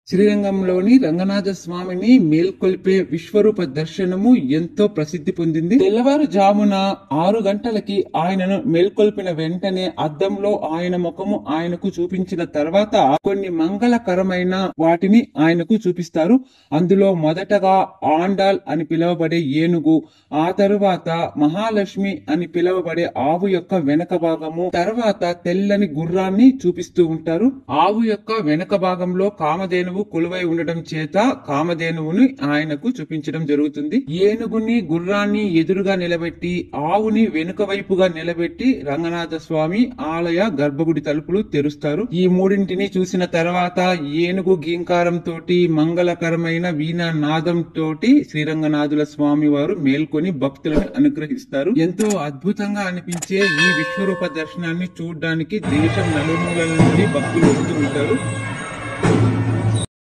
శ్రీరంగంలోని రంగనాథ స్వామిని మేల్కొల్పే విశ్వరూప దర్శనము ఎంతో ప్రసిద్ధి పొందింది. తెల్లవారుజామున 6 గంటలకి ఆయనను మేల్కొల్పిన వెంటనే అద్దంలో ఆయన ముఖము ఆయనకు చూపించిన తర్వాత కొన్ని మంగళకరమైన వాటిని ఆయనకు చూపిస్తారు. అందులో మొదటగా ఆండాల్ అని పిలువబడే ఏనుగు, ఆ తరువాత మహాలక్ష్మి అని పిలువబడే ఆవు యొక్క వెనక భాగము, తర్వాత తెల్లని గుర్రాన్ని చూపిస్తూ ఉంటారు. ఆవు యొక్క వెనక భాగంలో కామధేనువు కొలువై ఉండడం చేత కామధేనువుని ఆయనకు చూపించడం జరుగుతుంది. ఏనుగుని గుర్రాన్ని ఎదురుగా నిలబెట్టి ఆవుని వెనుక వైపుగా నిలబెట్టి రంగనాథ స్వామి ఆలయ గర్భగుడి తలుపులు తెరుస్తారు. ఈ మూడింటిని చూసిన తర్వాత ఏనుగు గీంకారం తోటి మంగళకరమైన వీణా నాదం తోటి శ్రీరంగనాథుల స్వామి వారు మేల్కొని భక్తులను అనుగ్రహిస్తారు. ఎంతో అద్భుతంగా అనిపించే ఈ విశ్వరూప దర్శనాన్ని చూడడానికి దేశం నలుమూలల నుండి భక్తులు వస్తూ ఉంటారు.